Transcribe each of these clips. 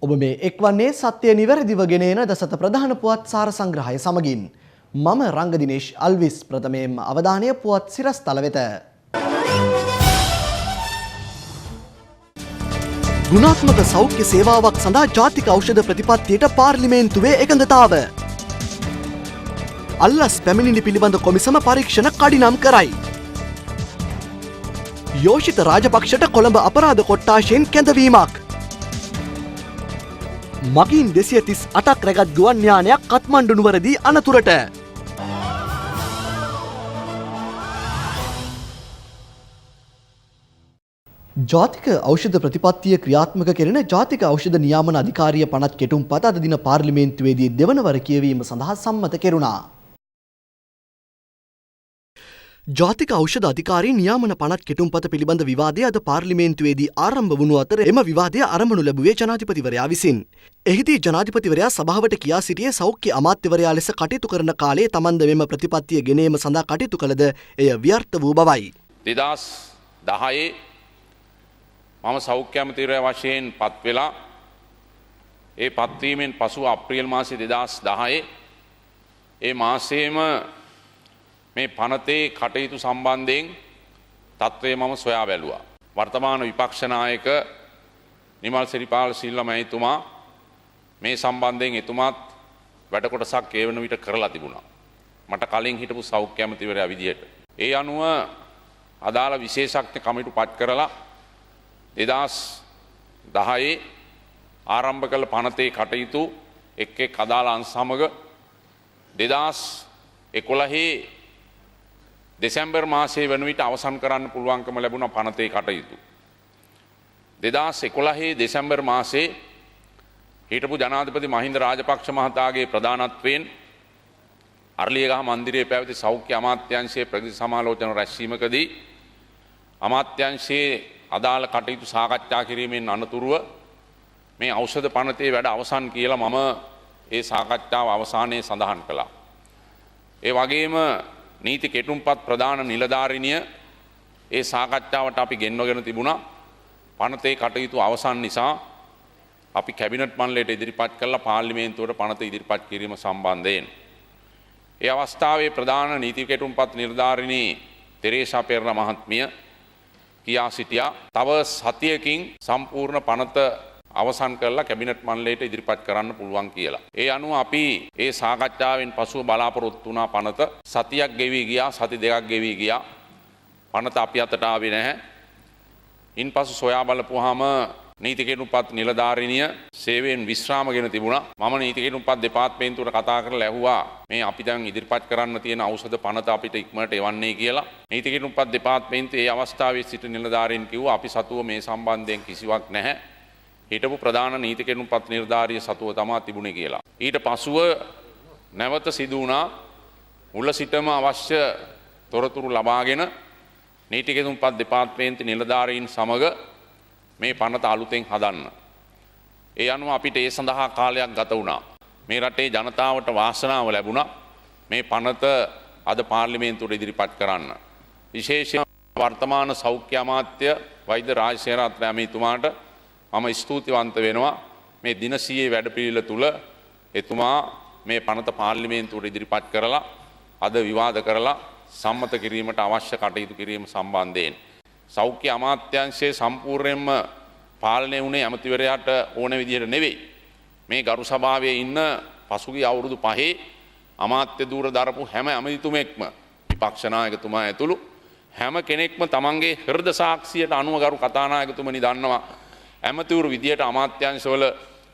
ඔබ මේ එක්වන්නේ සත්‍ය නිවැරදිව ගෙන එන දසත ප්‍රධාන පුවත් සාර සංග්‍රහය සමගින් මම රංගදිනේෂ් අල්විස් ප්‍රථමයෙන්ම අවධානය පුවත් සිරස්තල වෙත. ගුණාත්මක සෞඛ්‍ය සේවාවක් සඳහා ජාතික ඖෂධ ප්‍රතිපත්තියට පාර්ලිමේන්තුවේ එකඟතාව. අල්ලස් පැමිණිලි පිළිබඳ කොමිසම පරීක්ෂණ කඩිනම් කරයි. යෝෂිත රාජපක්ෂට කොළඹ අපරාධ කොට්ටාශයෙන් කැඳවීමක්. මගින් 238ක් රැගත් ගුවන් යානයක් කත්මණ්ඩු නුවරදී අනතුරට. ජාතික ඖෂධ ප්‍රතිපත්තිය ක්‍රියාත්මක කෙරෙන ජාතික ඖෂධ නියාමන අධිකාරිය පනත් කෙටුම්පත අද දින පාර්ලිමේන්තුවේදී දෙවන වර කියවීම සඳහා සම්මත කෙරුණා. ජාතික ඖෂධ අධිකාරී නියාමන පනත් කෙටුම්පත පිළිබඳ විවාදය අද පාර්ලිමේන්තුවේදී ආරම්භ වුණු අතර එම විවාදය ආරම්භණු ලැබුවේ ජනාධිපතිවරයා විසින්. එහිදී ජනාධිපතිවරයා සභාවට කියා සිටියේ සෞඛ්‍ය අමාත්‍යවරයා ලෙස කටයුතු කරන කාලයේ තමන්ද මෙම ප්‍රතිපත්තිය ගෙනීම සඳහා කටයුතු කළද එය ව්‍යර්ථ වූ බවයි. 2010 මම සෞඛ්‍ය අමාත්‍යවරයා වශයෙන් පත් වෙලා ඒ පත්වීමෙන් පසුව අප්‍රේල් මාසයේ 2010 ඒ මාසයේම මේ පනතේ කටයුතු සම්බන්ධයෙන් තත්ත්වය මම සොයා බැලුවා. වර්තමාන විපක්ෂ නායක නිමල් සිරිපාල සිල්වා මහතුමා මේ සම්බන්ධයෙන් එතුමාත් වැඩ කොටසක් ඒ වෙන විට කරලා තිබුණා. මට කලින් හිටපු සෞඛ්‍ය අමාත්‍යවරයා විදියට. ඒ අනුව අදාළ විශේෂඥ කමිටු පත් කරලා 2010 ආරම්භ කළ පනතේ කටයුතු එක් අදාළ අංශ සමග 2011 දෙසැම්බර් මාසයේ වන විට අවසන් කරන්න පුළුවන්කම ලැබුණා පනතේ කටයුතු. 2011 දෙසැම්බර් මාසයේ හිටපු ජනාධිපති මහින්ද රාජපක්ෂ මහතාගේ ප්‍රධානත්වයෙන් අරලියගහ මන්දිරයේ පැවති සෞඛ්‍ය අමාත්‍යාංශයේ ප්‍රගති සමාලෝචන රැස්වීමකදී අමාත්‍යාංශයේ අදාළ කටයුතු සාකච්ඡා කිරීමෙන් අනතුරුව මේ ඖෂධ පනතේ වැඩ අවසන් කියලා මම ඒ සාකච්ඡාව අවසානයේ සඳහන් කළා. ඒ වගේම නීති කෙටුම්පත් ප්‍රධාන නිලධාරිනිය ඒ සාකච්ඡාවට අපි ගෙන්වගෙන තිබුණා. පනතේ කටයුතු අවසන් නිසා අපි කැබිනට් මණ්ඩලයට ඉදිරිපත් කළා පාර්ලිමේන්තුවට පනත ඉදිරිපත් කිරීම සම්බන්ධයෙන්. ඒ අවස්ථාවේ ප්‍රධාන නීති කෙටුම්පත් නිලධාරිනී තෙරේසා පෙරේරා මහත්මිය කියා සිටියා තව සතියකින් සම්පූර්ණ පනත අවසන් කරලා කැබිනට් මණ්ඩලයට ඉදිරිපත් කරන්න පුළුවන් කියලා. ඒ අනුව අපි ඒ සාකච්ඡාවෙන් පසුව බලාපොරොත්තු වුණා පනත සතියක් ගෙවි ගියා, සති දෙකක් ගෙවි ගියා. පනත අපි අතට ආවේ නැහැ. ඉන්පසු සොයා බලපුවාම නීති කෙටුම්පත් නිලධාරිනිය සේවයෙන් විශ්‍රාමගෙන තිබුණා. මම නීති කෙටුම්පත් දෙපාර්තමේන්තුවට කතා කරලා ඇහුවා මේ අපි දැන් ඉදිරිපත් කරන්න තියෙන ඖෂධ පනත අපිට ඉක්මනට එවන්නේ කියලා. නීති කෙටුම්පත් දෙපාර්තමේන්තුවේ ඒ අවස්ථාවේ සිටි නිලධාරීන් කිව්වා අපි සතුව මේ සම්බන්ධයෙන් කිසිවක් නැහැ. හිටපු ප්‍රධාන නීති කෙටුම්පත් නිලධාරිය සතුව තමා තිබුණේ කියලා. ඊට පසුව නැවත සිදු වුණා මුල සිටම අවශ්‍ය තොරතුරු ලබාගෙන නීති කෙටුම්පත් දෙපාර්තමේන්තු නිලධාරීන් සමග මේ පනත අලුතෙන් හදන්න. ඒ අනුව අපිට ඒ සඳහා කාලයක් ගත වුණා. මේ රටේ ජනතාවට වාසනාව ලැබුණා මේ පනත අද පාර්ලිමේන්තුවට ඉදිරිපත් කරන්න. විශේෂයෙන් වර්තමාන සෞඛ්‍ය අමාත්‍ය වෛද්‍ය රාජසේනාරත්න ඇමතිතුමාට මම ස්තුතිවන්ත වෙනවා මේ දින 100 වැඩපිළිවෙල තුල එතුමා මේ පනත පාර්ලිමේන්තුවට ඉදිරිපත් කරලා අද විවාද කරලා සම්මත කිරීමට අවශ්‍ය කටයුතු කිරීම සම්බන්ධයෙන් සෞඛ්‍ය අමාත්‍යාංශයේ සම්පූර්ණයෙන්ම පාලනය වුණේ ඇමතිවරයාට ඕන විදිහට නෙවෙයි. මේ ගරු සභාවේ ඉන්න පසුගිය අවුරුදු 5 අමාත්‍ය ධූර දරපු හැම ඇමතිතුමෙක්ම විපක්ෂ නායකතුමා ඇතුළු හැම කෙනෙක්ම තමන්ගේ හෘද සාක්ෂියට අනුව ගරු කතානායකතුමනි දන්නවා ඇමතිවරු විදියට අමාත්‍යාංශවල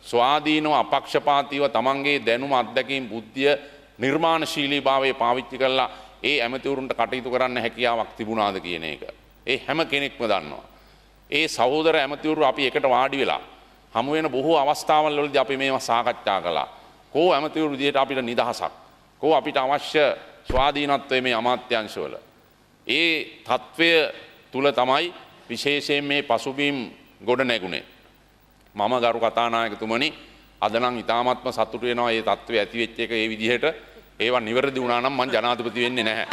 ස්වාධීනව අපක්ෂපාතීව තමන්ගේ දැනුම අත්දැකීම් බුද්ධිය නිර්මාණශීලීභාවය පාවිච්චි කරලා ඒ ඇමතිවරුන්ට කටයුතු කරන්න හැකියාවක් තිබුණාද කියන එක. ඒ හැම කෙනෙක්ම දන්නවා. ඒ සහෝදර ඇමතිවරු අපි එකට වාඩි වෙලා හමු වෙන බොහෝ අවස්ථාවල් වලදී අපි මේවා සාකච්ඡා කළා. කෝ ඇමතිවරු විදියට අපිට නිදහසක්. කෝ අපිට අවශ්‍ය ස්වාධීනත්වය මේ අමාත්‍යාංශවල. ඒ తත්වය තුල තමයි විශේෂයෙන් මේ පසුබිම් ගොඩ නැගුණේ. මම ගරු කතානායකතුමනි අද නම් ඉතාමත්ම සතුටු වෙනවා මේ తත්වය ඇති වෙච්ච එක ඒ විදිහට ඒවා නිවැරදි වුණා නම් මම ජනාධිපති වෙන්නේ නැහැ.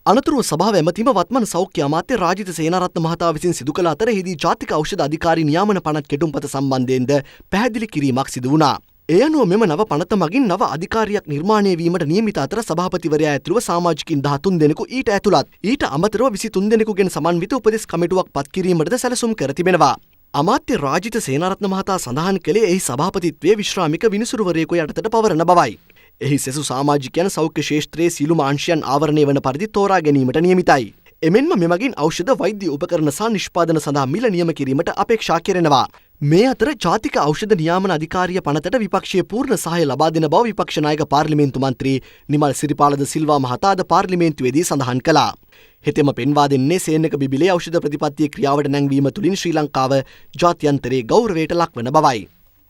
අනතුරුව සභාව ඇමතිම වත්මන් සෞඛ්‍ය අමාත්‍ය රාජිත සේනාරත්න මහතා විසින් සිදු කළ අතර එහිදී ජාතික ඖෂධ අධිකාරී නියාමන පනත් කෙටුම්පත සම්බන්ධයෙන්ද පැහැදිලි කිරීමක් සිදු වුණා. ඒ අනුව මෙම නව පනත මගින් නව අධිකාරියක් නිර්මාණය වීමට නියමිත අතර සභාපතිවරයා ඇතුළුව සමාජිකින් 13 දෙනෙකු ඊට ඇතුළත්. ඊට අමතරව 23 දෙනෙකුගෙන් සමන්විත උපදෙස් කමිටුවක් පත් කිරීමටද සැලසුම් කර තිබෙනවා. අමාත්‍ය රාජිත සේනාරත්න මහතා සඳහන් කළේ එහි සභාපතිත්වයේ විශ්‍රාමික විනිසුරුවරයෙකු යටතට පවරන බවයි. එහි සෙසු සමාජිකයන් සෞඛ්‍ය ශේෂ්ත්‍රයේ සියලුම අංශයන් ආවරණය වන පරිදි තෝරා ගැනීමට නියමිතයි. එමෙන්ම මෙමගින් ඖෂධ වෛද්‍ය උපකරණ සහ නිෂ්පාදන සඳහා මිල නියම කිරීමට අපේක්ෂා කෙරෙනවා. මේ අතර ජාතික ඖෂධ නියාමන අධිකාරිය පනතට විපක්ෂයේ පූර්ණ සහාය ලබා දෙන බව විපක්ෂ නායක පාර්ලිමේන්තු මන්ත්‍රී නිමල් සිරිපාලද සිල්වා මහතා අද පාර්ලිමේන්තුවේදී සඳහන් කළා. හෙතෙම පෙන්වා දෙන්නේ සේනක බිබිලේ ඖෂධ ප්‍රතිපත්තිය ක්‍රියාවට නැංවීම තුළින් ශ්‍රී ලංකාව ජාත්‍යන්තරයේ ගෞරවයට ලක්වන බවයි.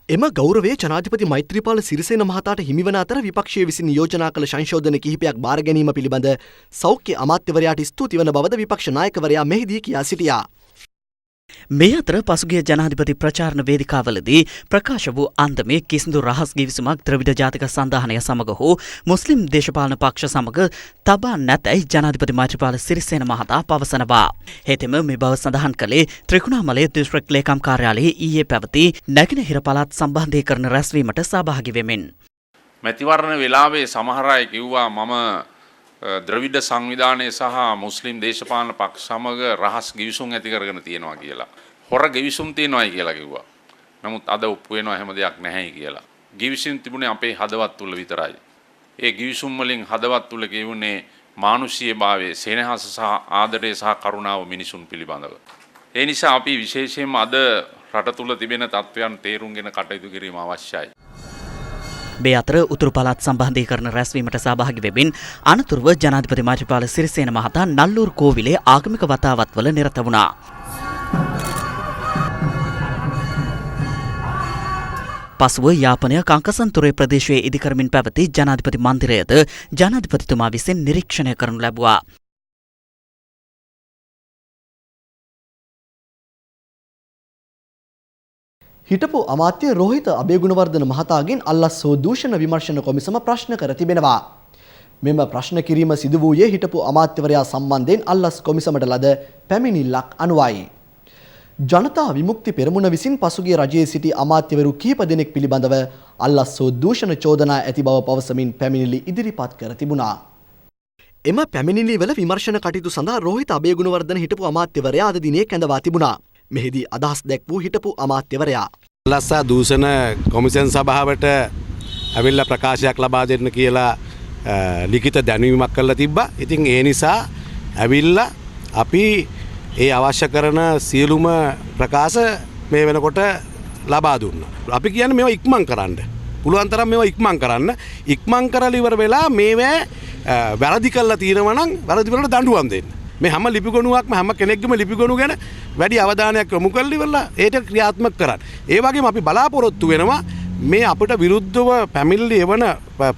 එම ගෞරවයේ ජනාධිපති මෛත්‍රීපාල සිරිසේන මහතාට හිමිවන අතර විපක්ෂයේ විසින් යෝජනා කළ සංශෝධන කිහිපයක් බාර ගැනීම පිළිබඳ සෞඛ්‍ය අමාත්‍යවරයාට ස්තුති වන බවද විපක්ෂ නායකවරයා මෙහිදී කියා සිටියා. මේ අතර පසුගිය ජනාධිපති ප්‍රචාරණ වේදිකාවලදී ප්‍රකාශ වූ අන්දමේ කිසිදු රහස් ගිවිසුමක් ද්‍රවිඩ ජාතික සන්ධානය සමග හෝ මුස්ලිම් දේශපාලන පක්ෂ සමග තබා නැතැයි ජනාධිපති මෛත්‍රීපාල සිරිසේන මහතා පවසනවා. හෙතෙම මේ බව සඳහන් කළේ ත්‍රිකුණාමලය දිස්ත්‍රික් ලේකම් කාර්යාලයේ ඊයේ පැවති නැගෙනහිර පළාත් සම්බන්ධීකරණ රැස්වීමට සහභාගී වෙමින්. මැතිවරණ වෙලාවේ සමහර අය කිව්වා මම ද්‍රවිඩ සංවිධානය සහ මුස්ලිම් දේශපාලන පක්ෂ සමග රහස් ගිවිසුම් ඇති කරගෙන තියෙනවා කියලා. හොර ගිවිසුම් තියෙනවායි කියලා කිව්වා. නමුත් අද ඔප්පු වෙනවා එහෙම දෙයක් නැහැයි කියලා. ගිවිසුම් තිබුණේ අපේ හදවත් තුල විතරයි. ඒ ගිවිසුම් වලින් හදවත් තුල කියුනේ මානුෂීයභාවයේ සෙනෙහස සහ ආදරය සහ කරුණාව මිනිසුන් පිළිබඳව. ඒ නිසා අපි විශේෂයෙන්ම අද රට තුල තිබෙන තත්ත්වයන් තේරුම්ගෙන කටයුතු කිරීම අවශ්‍යයි. මේ අතර උතුරු පළාත් සම්බන්ධීකරණ රැස්වීමට සහභාගී වෙමින් අනතුරුව ජනාධිපති මෛත්‍රීපාල සිරිසේන මහතා නල්ලූර් කෝවිලේ ආගමික වතාවත්වල නිරත වුණා. පසුව යාපනය කංකසන්තුරේ ප්‍රදේශයේ ඉදිකරමින් පැවති ජනාධිපති මන්දිරයද ජනාධිපතිතුමා විසින් නිරීක්ෂණය කරනු ලැබුවා. හිටපු අමාත්‍ය රෝහිත අබේගුණවර්ධන මහතාගෙන් අල්ලස් හෝ දූෂණ විමර්ශන කොමිසම ප්‍රශ්න කර තිබෙනවා. මෙම ප්‍රශ්න කිරීම සිදු වූයේ හිටපු අමාත්‍යවරයා සම්බන්ධයෙන් අල්ලස් කොමිසමට ලද පැමිණිල්ලක් අනුවයි. ජනතා විමුක්ති පෙරමුණ විසින් පසුගිය රජයේ සිටි අමාත්‍යවරු කිහිප දෙනෙක් පිළිබඳව අල්ලස් හෝ දූෂණ චෝදනා ඇති බව පවසමින් පැමිණිලි ඉදිරිපත් කර තිබුණා. එම පැමිණිලි වල විමර්ශන කටයුතු සඳහා රෝහිත අබේගුණවර්ධන හිටපු අමාත්‍යවරයා අද දිනේ කැඳවා තිබුණා. මෙහිදී අදහස් දැක් වූ හිටපු අමාත්‍යවරයා අල්ලස්සා දූෂණ කොමිෂන් සභාවට ඇවිල්ලා ප්‍රකාශයක් ලබා දෙන්න කියලා ලිඛිත දැනුමක් කරලා තිබ්බා. ඉතින් ඒ නිසා ඇවිල්ලා අපි ඒ අවශ්‍ය කරන සියලුම ප්‍රකාශ මේ වෙනකොට ලබා දුන්නා. අපි කියන්නේ මේවා ඉක්මන් කරන්න. පුළුවන් තරම් මේවා ඉක්මන් කරන්න. ඉක්මන් කරලා ඉවර වෙලා මේවා වැරදි කරලා තියෙනවා නම් වැරදි වලට දඬුවම් දෙන්න. මේ හැම ලිපිගොනුවක්ම හැම කෙනෙක්ගේම ලිපිගොනු ගැන වැඩි අවධානයක් යොමු කරලා ඉවරලා ඒට ක්‍රියාත්මක කරන්න. ඒ වගේම අපි බලාපොරොත්තු වෙනවා මේ අපිට විරුද්ධව පැමිණිලි එවන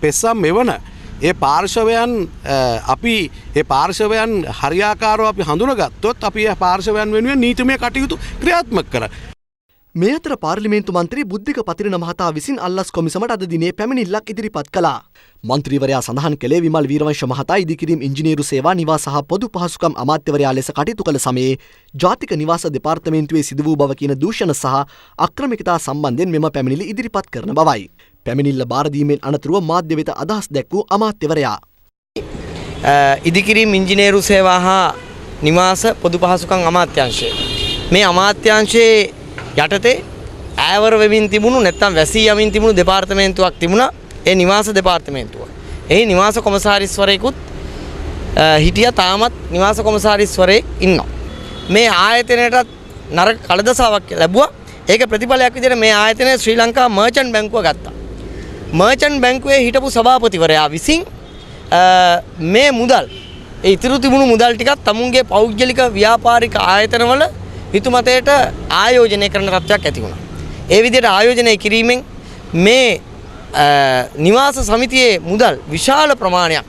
පෙස්සම් එවන ඒ පාර්ශවයන් අපි ඒ පාර්ශවයන් හරියාකාරව අපි හඳුනගත්තොත් අපි ඒ පාර්ශවයන් වෙනුවෙන් නීතිමය කටයුතු ක්‍රියාත්මක කරා. මේ අතර පාර්ලිමේන්තු මන්ත්‍රී බුද්ධික පතිරණ මහතා විසින් අල්ලස් කොමිසමට අද දිනේ පැමිණිල්ලක් ඉදිරිපත් කළා. මන්ත්‍රීවරයා සඳහන් කළේ විමල් වීරවංශ මහතා ඉදිකිරීම් ඉංජිනේරු සේවා නිවාස සහ පොදු පහසුකම් අමාත්‍යවරයා ලෙස කටයුතු කළ සමයේ ජාතික නිවාස දෙපාර්තමේන්තුවේ සිදු වූ බව කියන දූෂණ සහ අක්‍රමිකතා සම්බන්ධයෙන් මෙම පැමිණිලි ඉදිරිපත් කරන බවයි. පැමිණිල්ල බාර දීමෙන් අනතුරුව මාධ්‍ය වෙත අදහස් දැක් වූ අමාත්‍යවරයා ඉදිකිරීම් ඉංජිනේරු සේවා හා නිවාස පොදු පහසුකම් අමාත්‍යාංශය මේ අමාත්‍යාංශයේ යටතේ ඈවර වෙමින් තිබුණු නැත්නම් වැසී යමින් තිබුණු දෙපාර්තමේන්තුවක් තිබුණා. ඒ නිවාස දෙපාර්තමේන්තුව. එහි නිවාස කොමසාරිස්වරයෙකුත් හිටියා. තාමත් නිවාස කොමසාරිස්වරයෙක් ඉන්නවා. මේ ආයතනයටත් නරක කලදසාවක් ලැබුවා. ඒක ප්‍රතිඵලයක් විදිහට මේ ආයතනය ශ්‍රී ලංකා මර්චන්ට් බැංකුව ගත්තා. මර්චන්ට් බැංකුවේ හිටපු සභාපතිවරයා විසින් මේ මුදල් ඒ ඉතුරු තිබුණු මුදල් ටිකක් තමුන්ගේ පෞද්ගලික ව්‍යාපාරික ආයතනවල හිතුමතයට ආයෝජනය කරන තත්ත්වයක් ඇති වුණා. ඒ විදිහට ආයෝජනය කිරීමෙන් මේ නිවාස සමිතියේ මුදල් විශාල ප්‍රමාණයක්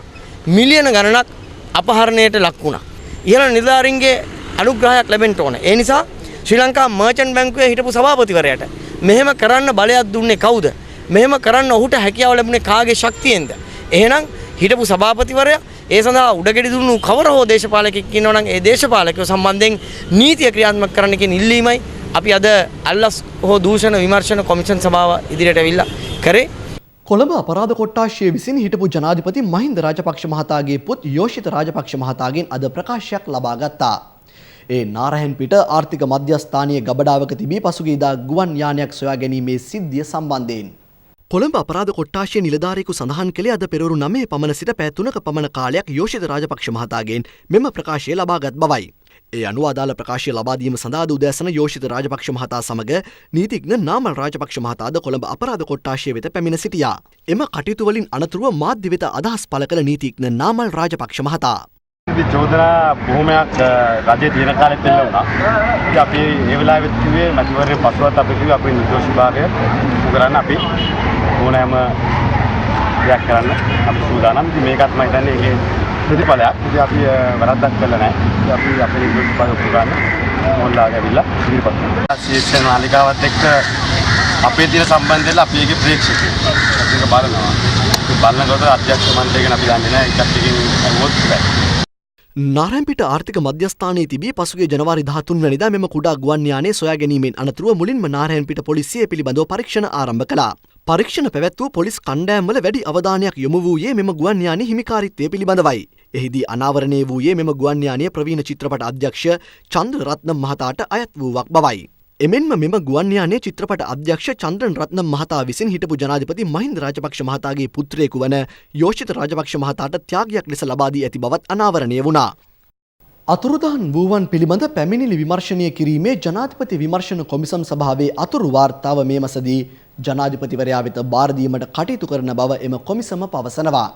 මිලියන ගණනක් අපහරණයට ලක් වුණා. ඉහළ නිලධාරීන්ගේ අනුග්‍රහයක් ලැබෙන්න ඕන. ඒ නිසා ශ්‍රී ලංකා මර්චන්ට් බැංකුවේ හිටපු සභාපතිවරයාට මෙහෙම කරන්න බලයක් දුන්නේ කවුද? මෙහෙම කරන්න ඔහුට හැකියාව ලැබුණේ කාගේ ශක්තියෙන්ද? එහෙනම් හිටපු සභාපතිවරයා ඒ සඳහා උඩගෙඩි දුන්නු කවර හෝ දේශපාලකෙක් ඉන්නවා නම් ඒ දේශපාලකයෝ සම්බන්ධයෙන් නීතිය ක්‍රියාත්මක කරන්න කියන ඉල්ලීමයි අපි අද අල්ලස් හෝ දූෂණ විමර්ශන කොමිෂන් සභාව ඉදිරියට ඇවිල්ලා කරේ. කොළඹ අපරාධ කොට්ටාශය විසින් හිටපු ජනාධිපති මහින්ද රාජපක්ෂ මහතාගේ පුත් යෝෂිත රාජපක්ෂ මහතාගෙන් අද ප්‍රකාශයක් ලබා ගත්තා. ඒ නාරහෙන්පිට ආර්ථික මධ්‍යස්ථානීය ගබඩාවක තිබී පසුගියදා ගුවන් යානයක් සොයා ගැනීමේ සිද්ධිය සම්බන්ධයෙන් කොළඹ අපරාධ කොට්ටාශය නිලධාරියෙකු සඳහන් කළේ අද පෙරවරු 9 පමණ සිට පැය 3ක පමණ කාලයක් යෝෂිත රාජපක්ෂ මහතාගෙන් මෙම ප්‍රකාශය ලබාගත් බවයි. ඒ අනුව අදාළ ප්‍රකාශය ලබා දීම සඳහා උදෑසන යෝෂිත රාජපක්ෂ මහතා සමග නීතිඥ නාමල් රාජපක්ෂ මහතාද කොළඹ අපරාධ කොට්ටාශය වෙත පැමිණ සිටියා. එම කටයුතු වලින් අනතුරුව මාධ්‍ය වෙත අදහස් පළ කළ නීතිඥ නාමල් රාජපක්ෂ මහතා චෝදනා බොහොමයක් රජයේ දින කාලෙත් එල්ල වුණා. ඉතින් අපි ඒ වෙලාවෙත් කිව්වේ මැතිවරණ පසුවත් අපි කිව්වේ අපේ නිර්දෝෂ භාවය උගරන්න අපි ඕනෑම දෙයක් කරන්න අපි සූදානම්. ඉතින් මේකත් මම හිතන්නේ ඒකේ ප්‍රතිඵලයක්. ඉතින් අපි වැරද්දක් කළා නැහැ. ඉතින් අපි අපේ නිර්දෝෂ භාවය උගරන්න මොල්ලාගේ ඇවිල්ලා ඉදිරිපත් කරනවා. ශීර්ෂ නාලිකාවත් එක්ක අපේ දින සම්බන්ධයෙන් අපි ඒකේ ප්‍රේක්ෂකයෝ. ඒක බලනවා. ඒ බලනකොට අධ්‍යක්ෂ මණ්ඩලයෙන් අපි දන්නේ නැහැ ඒකත් එකකින් අරමුත් බෑ. නාරැන්පිට ආර්ථික මධ්‍යස්ථානයේ තිබී පසුගිය ජනවාරි 13 වැනිදා මෙම කුඩා ගුවන් යානය සොයා ගැනීමෙන් අනතුරුව මුලින්ම නාරැන්පිට පොලිසිය පිළිබඳව පරීක්ෂණ ආරම්භ කළා. පරීක්ෂණ පැවැත් වූ පොලිස් කණ්ඩායම්වල වැඩි අවධානයක් යොමු වූයේ මෙම ගුවන් යානයේ හිමිකාරීත්වය පිළිබඳවයි. එහිදී අනාවරණය වූයේ මෙම ගුවන් යානයේ ප්‍රවීණ චිත්‍රපට අධ්‍යක්ෂ චන්ද්‍ර රත්නම් මහතාට අයත් වූවක් බවයි. එමෙන්ම මෙම ගුවන් යානයේ චිත්‍රපට අධ්‍යක්ෂ චන්ද්‍රන් රත්නම් මහතා විසින් හිටපු ජනාධිපති මහින්ද රාජපක්ෂ මහතාගේ පුත්‍රයෙකු වන යෝෂිත රාජපක්ෂ මහතාට ත්‍යාගයක් ලෙස ලබා දී ඇති බවත් අනාවරණය වුණා. අතුරුදහන් වූවන් පිළිබඳ පැමිණිලි විමර්ශනය කිරීමේ ජනාධිපති විමර්ශන කොමිසම් සභාවේ අතුරු වාර්තාව මේ මාසදී ජනාධිපතිවරයා වෙත බාර දීමට කටයුතු කරන බව එම කොමිසම පවසනවා.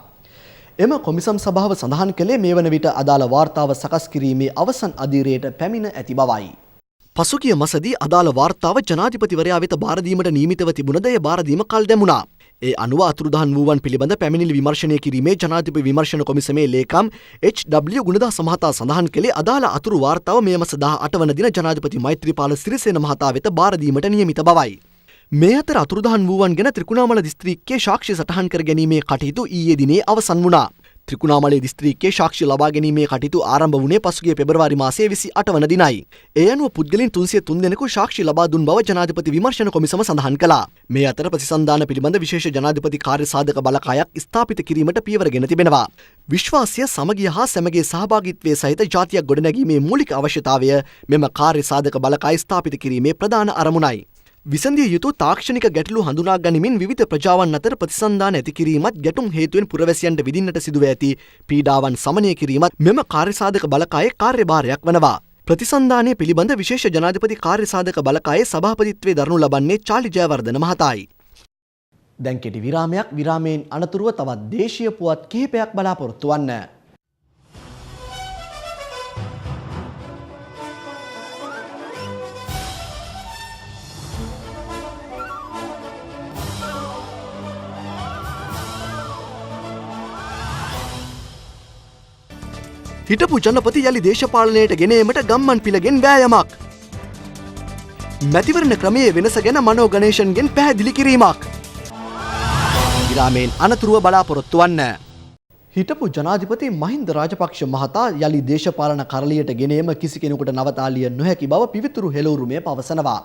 එම කොමිසම් සභාව සඳහන් කළේ මේ වන විට අදාළ වාර්තාව සකස් කිරීමේ අවසන් අදියරයට පැමිණ ඇති බවයි. පසුගිය මාසදී අදාළ වාර්තාව ජනාධිපතිවරයා වෙත බාර දීමට නියමිතව තිබුණද එය බාර දීම කල් දැමුණා. ඒ අනුව අතුරුදහන් වූවන් පිළිබඳ පැමිණිලි විමර්ශනය කිරීමේ ජනාධිපති විමර්ශන කොමිසමේ ලේකම් H.W. ගුණදාස මහතා සඳහන් කළේ අදාළ අතුරු වාර්තාව මේ මාස 18 වන දින ජනාධිපති මෛත්‍රීපාල සිරිසේන මහතා වෙත බාර දීමට නියමිත බවයි. මේ අතර අතුරුදහන් වූවන් ගැන ත්‍රිකුණාමල දිස්ත්‍රික්කයේ සාක්ෂි සටහන් කර ගැනීමේ කටයුතු ඊයේ දිනේ අවසන් වුණා. ත්‍රිකුණාමලේ දිස්ත්‍රික්කයේ සාක්ෂි ලබා ගැනීමේ කටයුතු ආරම්භ වුණේ පසුගිය පෙබරවාරි මාසයේ 28 වන දිනයි. ඒ අනුව පුද්ගලයන් 303 දෙනෙකු සාක්ෂි ලබා දුන් බව ජනාධිපති විමර්ශන කොමිසම සඳහන් කළා. මේ අතර ප්‍රතිසන්දාන පිළිබඳ විශේෂ ජනාධිපති කාර්යසාධක බලකායක් ස්ථාපිත කිරීමට පියවරගෙන තිබෙනවා. විශ්වාසය, සමගිය හා සැමගේ සහභාගීත්වයේ සහිත ජාතියක් ගොඩනැගීමේ මූලික අවශ්‍යතාවය මෙම කාර්යසාධක බලකාය ස්ථාපිත කිරීමේ ප්‍රධාන අරමුණයි. විසඳිය යුතු තාක්ෂණික ගැටලු හඳුනා ගනිමින් විවිධ ප්‍රජාවන් අතර ප්‍රතිසන්දාන ඇති කිරීමත් ගැටුම් හේතුවෙන් පුරවැසියන්ට විඳින්නට සිදුව ඇති පීඩාවන් සමනය කිරීමත් මෙම කාර්යසාධක බලකායේ කාර්යභාරයක් වනවා. ප්‍රතිසන්දානය පිළිබඳ විශේෂ ජනාධිපති කාර්යසාධක බලකායේ සභාපතිත්වයේ දරනු ලබන්නේ චාලි ජයවර්ධන මහතායි. දැන් කෙටි විරාමයක්. විරාමයෙන් අනතුරුව තවත් දේශීය පුවත් කිහිපයක් බලාපොරොත්තු වන්න. හිටපු ජනපති යළි දේශපාලනයට ගෙනීමට ගම්මන් පිළගෙන් වෑයමක්. මැතිවරණ ක්‍රමයේ වෙනස ගැන මනෝ ගණේෂන්ගෙන් පැහැදිලි කිරීමක්. විරාමයෙන් අනතුරුව බලාපොරොත්තු වන්න. හිටපු ජනාධිපති මහින්ද රාජපක්ෂ මහතා යළි දේශපාලන කරලියට ගෙනීම කිසි කෙනෙකුට නවතාලිය නොහැකි බව පිවිතුරු හෙළවුරුමය පවසනවා.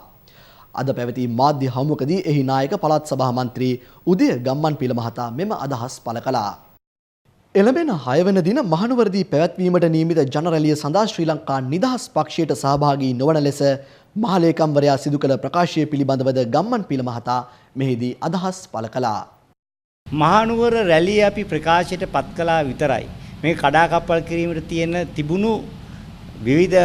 අද පැවති මාධ්‍ය හමුවකදී එහි නායක පළාත් සභා මන්ත්‍රී උදය ගම්මන්පිල මහතා මෙම අදහස් පළ කළා. එළඹෙන 6 වන දින මහනුවරදී පැවැත්වීමට නියමිත ජනරැලිය සඳහා ශ්‍රී ලංකා නිදහස් පක්ෂයට සහභාගී නොවන ලෙස මහලේකම්වරයා සිදු කළ ප්‍රකාශය පිළිබඳවද ගම්මන්පිල මහතා මෙහිදී අදහස් පළ කළා. මහනුවර රැළිය අපි ප්‍රකාශයට පත් කළා විතරයි. මේ කඩාකප්පල් කිරීමට තිබුණු විවිධ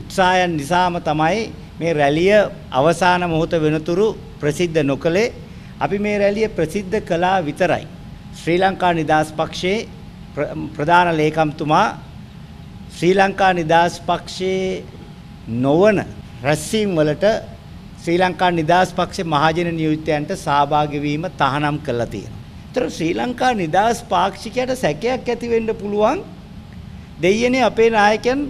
උත්සාහයන් නිසාම තමයි මේ රැළිය අවසාන මොහොත වෙනතුරු ප්‍රසිද්ධ නොකළේ. අපි මේ රැළිය ප්‍රසිද්ධ කළා විතරයි. ශ්‍රී ලංකා නිදහස් පක්ෂයේ ප්‍රධාන ලේකම්තුමා ශ්‍රී ලංකා නිදහස් පක්ෂයේ නොවන රැස්වීම් වලට ශ්‍රී ලංකා නිදහස් පක්ෂ මහජන නියුක්තයන්ට සහභාගී වීම තහනම් කළා තියෙනවා. ඒතර ශ්‍රී ලංකා නිදහස් පාක්ෂිකයට සැකයක් ඇති වෙන්න පුළුවන් දෙයියනේ අපේ නායකයන්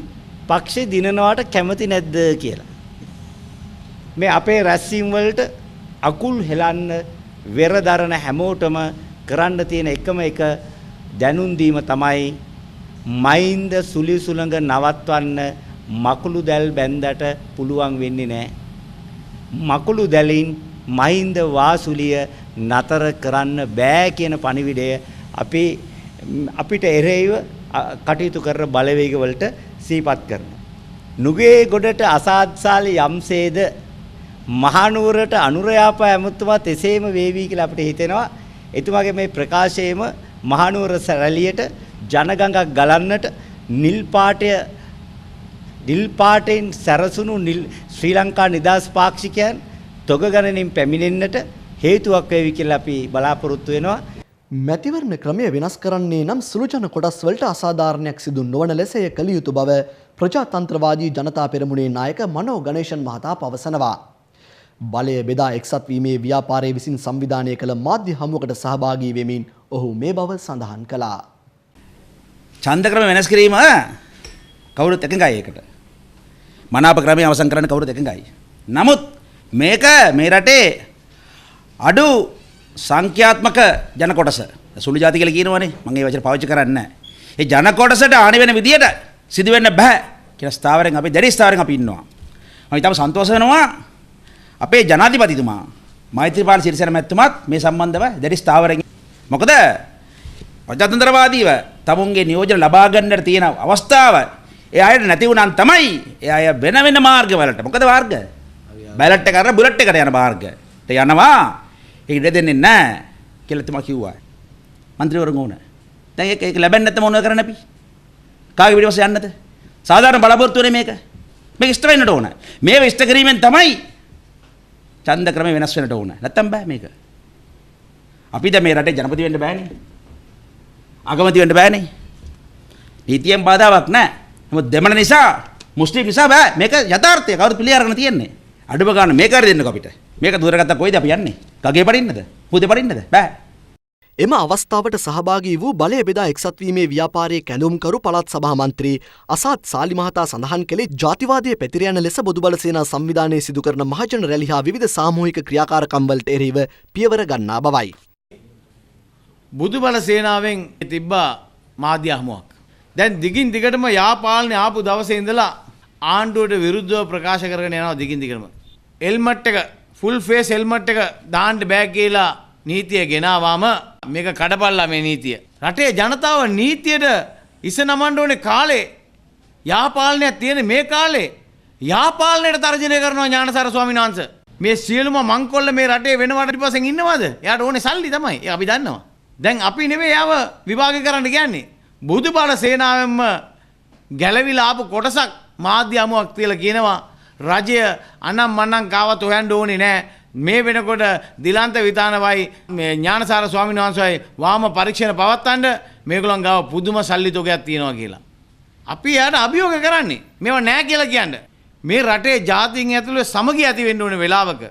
පක්ෂේ දිනනවට කැමති නැද්ද කියලා. මේ අපේ රැස්වීම් වලට අකුල් හෙලන්න වෙරදරන හැමෝටම කරන්න තියෙන එකම එක දැනුම් දීම තමයි මහින්ද සුලි සුළඟ නවත්වන්න මකුළු දැල් බැන්දට පුළුවන් වෙන්නේ නැහැ. මකුළු දැලින් මහින්ද වාසුලිය නතර කරන්න බෑ කියන පණිවිඩය අපිට එරෙහිව කටයුතු කරන බලවේග වලට සිහිපත් කරනවා. නුගේ ගොඩට අසාධ්‍යාලි යම්සේද මහනුවරට අනුරයාප ඇමතුමත් එසේම වේවි කියලා අපිට හිතෙනවා. එතුමාගේ මේ ප්‍රකාශයේම මහනුවර රැළියට ජනගඟක් ගලන්නට නිල් පාටෙන් සැරසුණු ශ්‍රී ලංකා නිදහස් පාක්ෂිකයන් තොග ගණනින් පැමිණෙන්නට හේතුවක් වේවි කියලා අපි බලාපොරොත්තු වෙනවා. මැතිවරණ ක්‍රමය වෙනස් කරන්නේ නම් සුළුජන කොටස් වලට අසාධාරණයක් සිදු නොවන ලෙස එය කළ යුතු බව ප්‍රජාතන්ත්‍රවාදී ජනතා පෙරමුණේ නායක මනෝ ගණේෂන් මහතා පවසනවා. බලය බෙදා එක්සත් වීමේ ව්‍යාපාරයේ විසින් සංවිධානය කළ මාධ්‍ය හමුවකට සහභාගී වෙමින් ඔහු මේ බව සඳහන් කළා. ඡන්ද ක්‍රම වෙනස් කිරීම කවුරුත් එකඟයි ඒකට. මනාප ක්‍රමය අවසන් කරන්න කවුරුත් එකඟයි. නමුත් මේක මේ රටේ අඩු සංඛ්‍යාත්මක ජන කොටස සුළු ජාති කියලා කියනවනේ මම ඒ වචන පාවිච්චි කරන්නේ නැහැ. ඒ ජන කොටසට හානි වෙන විදියට සිදු වෙන්න බෑ කියලා ස්ථාවරෙන් අපි දැඩි ස්ථාවරෙන් අපි ඉන්නවා. මම ඊටම සන්තෝෂ වෙනවා අපේ ජනාධිපතිතුමා මෛත්‍රීපාල සිරිසේන මැතිතුමාත් මේ සම්බන්ධව දැඩි ස්ථාවරෙන්. මොකද ප්‍රජාතන්ත්‍රවාදීව තමුන්ගේ නියෝජන ලබා ගන්නට තියෙන අවස්ථාව ඒ අයට නැති වුණාන් තමයි ඒ අය වෙන මාර්ගවලට මොකද මාර්ග බැලට් එක අර බුලට් එකට යන මාර්ගයට යනවා. ඒක ඉඩ දෙන්නේ නැහැ කියලා තමයි කිව්වා. മന്ത്രിවරුන් ඕන. දැන් ඒක ලැබෙන්නේ නැත්නම් මොනව කරන්න අපි? කාගේ පිටිපස්ස යන්නද? සාධාරණ බලාපොරොත්තු වෙන්නේ මේක. මේක ඉෂ්ට වෙන්නට ඕන. මේව ඉෂ්ට කිරීමෙන් තමයි ඡන්ද ක්‍රම වෙනස් වෙන්නට ඕන. නැත්තම් බෑ මේක. අපි දැන් මේ රටේ ජනපති වෙන්න බෑනේ. අගමැති වෙන්න බෑනේ. නීතියෙන් බාධාවක් නැහැ. නමුත් දෙමළ නිසා මුස්ලිම් නිසා බෑ. මේක යථාර්ථය කවුරුත් පිළි අරගෙන තියන්නේ. අඩුම ගන්න මේක හරි දෙන්නකෝ අපිට. මේක දුරගත්තා කොයිද අපි යන්නේ? ගගේ පරින්නද? පුතේ පරින්නද? බෑ. එම අවස්ථාවට සහභාගී වූ බලය බෙදා එක්සත් වීමේ ව්‍යාපාරයේ කැඳවුම්කරු පළාත් සභා මන්ත්‍රී අසාද් සාලි මහතා සඳහන් කළේ ජාතිවාදයේ පැතිර යන ලෙස බොදුබල සේනා සංවිධානයේ සිදු කරන මහජන රැලි හා විවිධ සාමූහික ක්‍රියාකාරකම් වලට එරෙහිව පියවර ගන්නා බවයි. බුදුබල සේනාවෙන් තිබ්බා මාධ්‍ය හමුවක්. දැන් දිගින් දිගටම යාපාලනේ ආපු දවසේ ඉඳලා ආණ්ඩුවට විරුද්ධව ප්‍රකාශ කරගෙන යනවා දිගින් දිගටම. හෙල්මට් එක ෆුල් ෆේස් හෙල්මට් එක දාන්න බෑ කියලා නීතිය ගෙනාවාම මේක කඩපල්ලා මේ නීතිය. රටේ ජනතාව නීතියට ඉස නමන්න ඕනේ කාලේ යාපාලනයක් තියෙන මේ කාලේ යාපාලනයට තර්ජනය කරනවා ඥානසාර ස්වාමීන් වහන්සේ. මේ සියලුම මංකොල්ල මේ රටේ වෙනවට ඊපස්සෙන් ඉන්නවද? එයාට ඕනේ සල්ලි තමයි. ඒක අපි දන්නවා. දැන් අපි නෙවෙයි යාව විභාග කරන්න කියන්නේ. බුදුබල සේනාවෙන්ම ගැලවිලා ආපු කොටසක් මාධ්‍ය හමුවක් තියලා කියනවා රජය අනම් මනම් කාවත් හොයන්න ඕනේ නෑ. මේ වෙනකොට දිලන්ත විතානවයි මේ ඥානසාර ස්වාමීන් වහන්සේයි වාම පරීක්ෂණ පවත්වන්න මේගොල්ලන් ගාව පුදුම සල්ලි තොගයක් තියෙනවා කියලා. අපි යාට අභියෝග කරන්නේ මේවා නෑ කියලා කියන්නේ. මේ රටේ ජාතීන් ඇතුළේ සමගිය ඇති වෙන්න ඕනේ වෙලාවක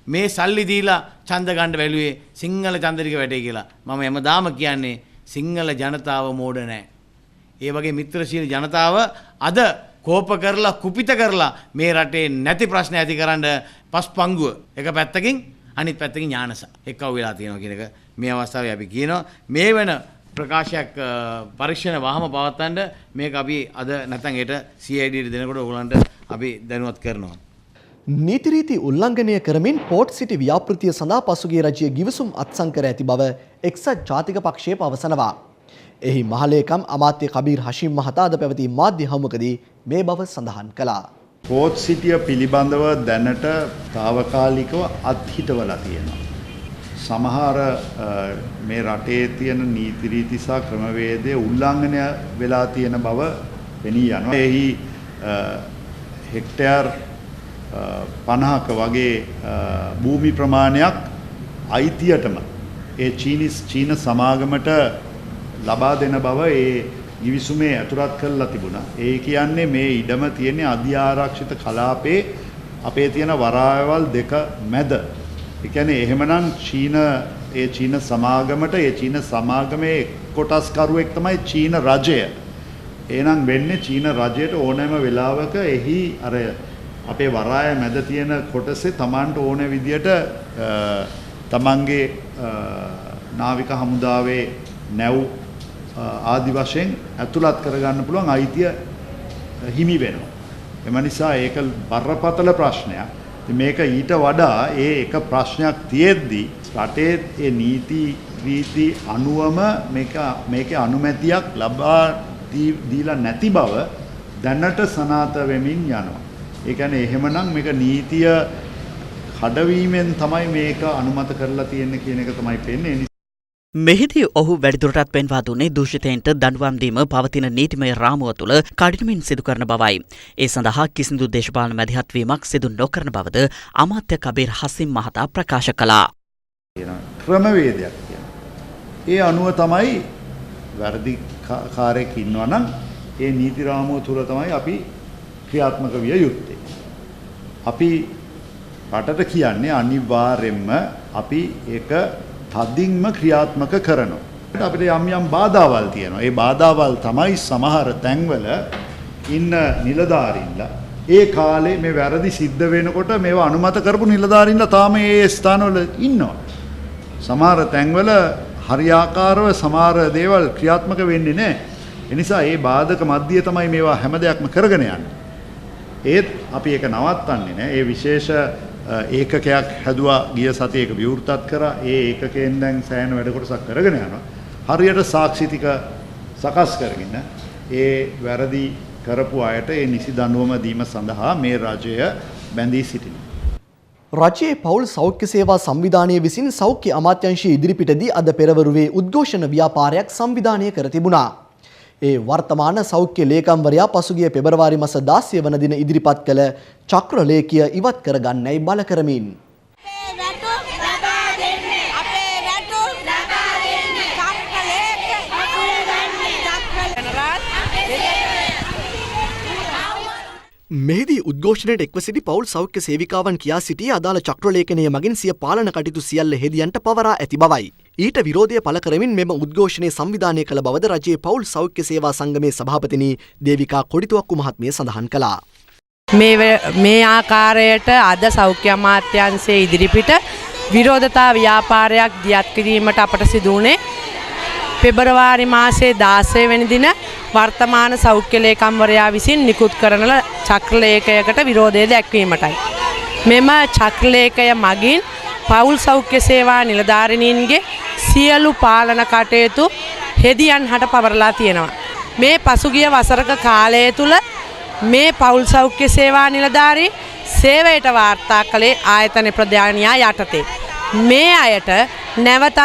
මේ සල්ලි දීලා ඡන්ද ගන්න බැලුවේ සිංහල ඡන්දරික වැඩේ කියලා. මම හැමදාම කියන්නේ සිංහල ජනතාව මෝඩ නෑ. ඒ වගේ මිත්‍රශීලී ජනතාව අද කෝප කරලා කුපිත කරලා මේ රටේ නැති ප්‍රශ්න ඇති කරන්න පස්පංගුව එක පැත්තකින් අනිත් පැත්තකින් ඥානස එක්කව වෙලා තියෙනවා කියන එක මේ අවස්ථාවේ අපි කියනවා. මේ වෙන ප්‍රකාශයක් පරීක්ෂණ වහම පවත්වන්න මේක අපි අද නැත්නම් හෙට CID දෙනකොට ඕගලන්ට අපි දැනුවත් කරනවා. නීතිරීති උල්ලංඝනය කරමින් පෝට් සිටි ව්‍යාපෘතිය සඳහා පසුගිය රජය ගිවිසුම් අත්සන් කර ඇති බව එක්සත් ජාතික පක්ෂය පවසනවා. එහි මහලේකම් අමාත්‍ය කබීර් හෂීම් මහතා අද පැවති මාධ්‍ය හමුවකදී මේ බව සඳහන් කළා. පෝට් සිටිය පිළිබඳව දැනට తాවකාලිකව අත්හිටවලා තියෙනවා. සමහර මේ රටේ තියෙන නීති රීති සහ ක්‍රමවේදයේ උල්ලංඝනය වෙලා තියෙන බව පෙනී යනවා. එහි හෙක්ටයාර් 50ක වගේ භූමි ප්‍රමාණයක් අයිතියටම ඒ චීන සමාගමට ලබා දෙන බව ඒ ගිවිසුමේ ඇතුළත් කරලා තිබුණා. ඒ කියන්නේ මේ ඉඩම තියෙන අධිආරක්ෂිත කලාපේ අපේ තියෙන වරායවල් දෙක මැද. ඒ කියන්නේ එහෙමනම් චීන සමාගමට ඒ චීන සමාගමේ කොටස්කරුවෙක් තමයි චීන රජය. එහෙනම් වෙන්නේ චීන රජයට ඕනෑම වෙලාවක එහි අර අපේ වරාය මැද තියෙන කොටසේ Tamanට ඕන විදියට තමන්ගේ නාවික හමුදාවේ නැව් ආදි වශයෙන් ඇතුළත් කරගන්න පුළුවන් අයිතිය හිමි වෙනවා. එම නිසා ඒක බරපතල ප්‍රශ්නයක්. ඉතින් මේක ඊට වඩා ඒ එක ප්‍රශ්නයක් තියෙද්දී රටේ ඒ නීති රීති අනුවම මේකේ අනුමැතියක් ලබා දීලා නැති බව දැනට සනාථ වෙමින් යනවා. ඒ කියන්නේ එහෙමනම් මේක නීතිය කඩවීමෙන් තමයි මේක අනුමත කරලා තියෙන්නේ කියන එක තමයි පෙන්නේ. මෙහිදී ඔහු වැඩිදුරටත් පෙන්වා දුන්නේ දූෂිතයින්ට දඬුවම් දීම පවතින නීතිමය රාමුව තුළ කඩිනමින් සිදු කරන බවයි. ඒ සඳහා කිසිදු දේශපාලන මැදිහත්වීමක් සිදු නොකරන බවද අමාත්‍ය කබීර් හසිම් මහතා ප්‍රකාශ කළා. ක්‍රමවේදයක් තියෙනවා. ඒ අනුව තමයි වැඩිකාරයෙක් ඉන්නවා නම් ඒ නීති රාමුව තුළ තමයි අපි ක්‍රියාත්මක විය යුත්තේ. අපි රටට කියන්නේ අනිවාර්යෙන්ම අපි ඒක තදින්ම ක්‍රියාත්මක කරනවා. අපිට යම් යම් බාධාවල් තියෙනවා. ඒ බාධාවල් තමයි සමහර තැන්වල ඉන්න නිලධාරීන්ලා ඒ කාලේ මේ වැරදි සිද්ධ වෙනකොට මේවා අනුමත කරපු නිලධාරීන්ලා තාම ඒ ස්ථානවල ඉන්නවා. සමහර තැන්වල හරියාකාරව සමහර දේවල් ක්‍රියාත්මක වෙන්නේ නැහැ. ඒ නිසා මේ බාධක මැදියේ තමයි මේවා හැම දෙයක්ම කරගෙන යන්නේ. ඒත් අපි ඒක නවත්තන්නේ නැහැ. ඒ විශේෂ ඒකකයක් හැදුවා ගිය සතියේ ඒක විවෘතත් කරා. ඒ ඒකකයෙන් දැන් සෑහෙන වැඩ කොටසක් කරගෙන යනවා. හරියට සාක්ෂි ටික සකස් කරගෙන ඒ වැරදි කරපු අයට ඒ නිසි දඬුවම දීම සඳහා මේ රජය බැඳී සිටිනවා. රජයේ පවුල් සෞඛ්‍ය සේවා සංවිධානය විසින් සෞඛ්‍ය අමාත්‍යාංශයේ ඉදිරිපිටදී අද පෙරවරුවේ උද්ඝෝෂණ ව්‍යාපාරයක් සංවිධානය කර තිබුණා. ඒ වර්තමාන සෞඛ්‍ය ලේකම්වරයා පසුගිය පෙබරවාරි මාස 16 වන දින ඉදිරිපත් කළ චක්‍රලේඛය ඉවත් කරගන්නයි බල කරමින් මෙහිදී උද්ඝෝෂණයට එක්ව සිටි පවුල් සෞඛ්‍ය සේවිකාවන් කියා සිටියේ අදාළ චක්‍රලේඛනය මගින් සිය පාලන කටයුතු සියල්ල හෙදියන්ට පවරා ඇති බවයි. ඊට විරෝධය පළ කරමින් මෙම උද්ඝෝෂණය සංවිධානය කළ බවද රජයේ පවුල් සෞඛ්‍ය සේවා සංගමේ සභාපතිනි දේවිකා කොඩිතුවක්කු මහත්මිය සඳහන් කළා. මේ ආකාරයට අද සෞඛ්‍ය අමාත්‍යාංශයේ ඉදිරිපිට විරෝධතා ව්‍යාපාරයක් දියත් කිරීමට අපට සිදු වුණේ පෙබරවාරි මාසයේ 16 වෙනි දින වර්තමාන සෞඛ්‍ය ලේකම්වරයා විසින් නිකුත් කරන චක්‍රලේඛයකට විරෝධය දැක්වීමටයි. මෙම චක්‍රලේඛය මගින් පවුල් සෞඛ්‍ය සේවා නිලධාරිණීන්ගේ සියලු පාලන කටයුතු හෙදියන් හට පවරලා තියෙනවා. මේ පසුගිය වසරක කාලය තුල මේ පවුල් සෞඛ්‍ය සේවා නිලධාරී සේවයට වාර්තා කළේ ආයතන ප්‍රධානියා යටතේ. මේ අයට නැවතත්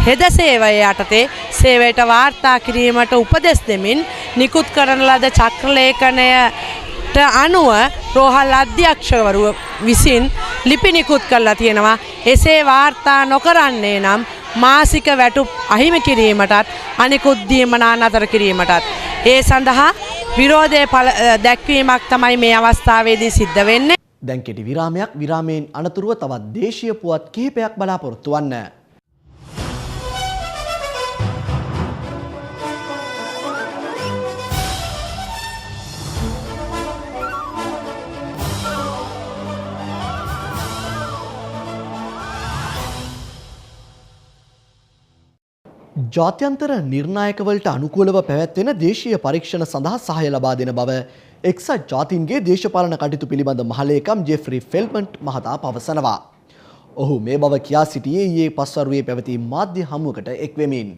හෙද සේවය යටතේ සේවයට වාර්තා කිරීමට උපදෙස් දෙමින් නිකුත් කරන ලද චක්‍රලේඛනයට අනුව රෝහල් අධ්‍යක්ෂකවරු විසින් ලිපි නිකුත් කරලා තියෙනවා. එසේ වාර්තා නොකරන්නේ නම් මාසික වැටුප් අහිමි කිරීමටත් අනිකුත් දීමනා නතර කිරීමටත් ඒ සඳහා විරෝධය දැක්වීමක් තමයි මේ අවස්ථාවේදී සිද්ධ වෙන්නේ. දැන් කෙටි විරාමයක්. විරාමයෙන් අනතුරුව තවත් දේශීය පුවත් කිහිපයක් බලාපොරොත්තු වන්න. ජාත්‍යන්තර නිර්ණායකවලට අනුකූලව පැවැත්වෙන දේශීය පරීක්ෂණ සඳහා සහාය ලබා දෙන බව එක්සත් ජාතීන්ගේ දේශපාලන කටයුතු පිළිබඳ මහලේකම් ජෙෆ්රි ෆෙල්ට්මන්ට් මහතා පවසනවා. ඔහු මේ බව කියා සිටියේ ඊයේ පස්වරුවේ පැවති මාධ්‍ය හමුවකට එක්වෙමින්.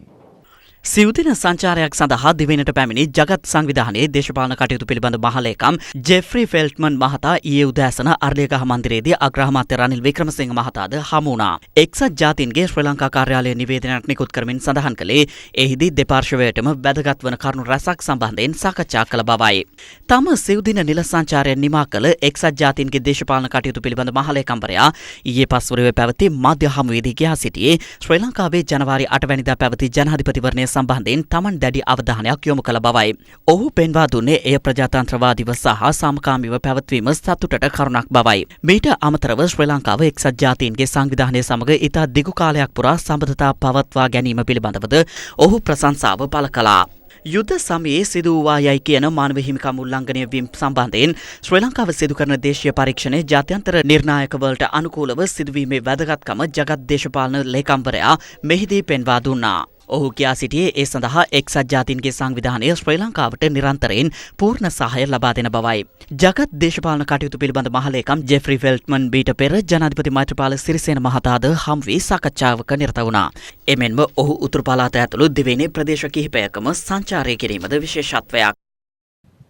සිව්දින සංචාරයක් සඳහා දිවෙනට පැමිණි ජගත් සංවිධානයේ දේශපාලන කටයුතු පිළිබඳ මහලේකම් ජෙෆ්රි ෆෙල්ට්මන් මහතා ඊයේ උදෑසන අර්ලියගහ මන්දිරයේදී අග්‍රාමාත්‍ය රනිල් වික්‍රමසිංහ මහතාද හමු වුණා. එක්සත් ජාතීන්ගේ ශ්‍රී ලංකා කාර්යාලය නිවේදනයක් නිකුත් කරමින් සඳහන් කළේ එහිදී දෙපාර්ශ්වයටම වැදගත් වන කරුණු රැසක් සම්බන්ධයෙන් සාකච්ඡා කළ බවයි. තම සිව්දින නිල සංචාරය නිමා කළ එක්සත් ජාතීන්ගේ දේශපාලන කටයුතු පිළිබඳ මහලේකම්වරයා ඊයේ පස්වරුවේ පැවති මාධ්‍ය හමුවේදී කියා සිටියේ ශ්‍රී ලංකාවේ ජනවාරි 8 වැනිදා පැවති ජනාධිපතිවරණය සම්බන්ධයෙන් තමන් දැඩි අවධානයක් යොමු කළ බවයි. ඔහු පෙන්වා දුන්නේ එය ප්‍රජාතන්ත්‍රවාදීව සහ සාමකාමීව පැවැත්වීම සතුටට කරුණක් බවයි. මීට අමතරව ශ්‍රී ලංකාව එක්සත් ජාතීන්ගේ සංවිධානය සමග ඉතා දිගු කාලයක් පුරා සම්බන්ධතා පවත්වා ගැනීම පිළිබඳවද ඔහු ප්‍රශංසාව පළ කළා. යුද සමයේ සිදු වූවා යයි කියන මානව හිමිකම් උල්ලංඝනය වීම සම්බන්ධයෙන් ශ්‍රී ලංකාව සිදු කරන දේශීය පරීක්ෂණයේ ජාත්‍යන්තර නිර්ණායකවලට අනුකූලව සිදුවීමේ වැදගත්කම ජගත් දේශපාලන ලේකම්වරයා මෙහිදී පෙන්වා දුන්නා. ඔහු කියා සිටියේ ඒ සඳහා එක්සත් ජාතීන්ගේ සංවිධානය ශ්‍රී ලංකාවට නිරන්තරයෙන් පූර්ණ සහාය ලබා දෙන බවයි. ජගත් දේශපාලන කටයුතු පිළිබඳ මහලේකම් ජෙෆ්රි ෆෙල්ට්මන් බීට පෙර ජනාධිපති මෛත්‍රීපාල සිරිසේන මහතාද හමු වී සාකච්ඡාවක නිරත වුණා. එමෙන්ම ඔහු උතුරු පළාත ඇතුළු දෙවෙනි ප්‍රදේශ කිහිපයකම සංචාරය කිරීමද විශේෂත්වයක්.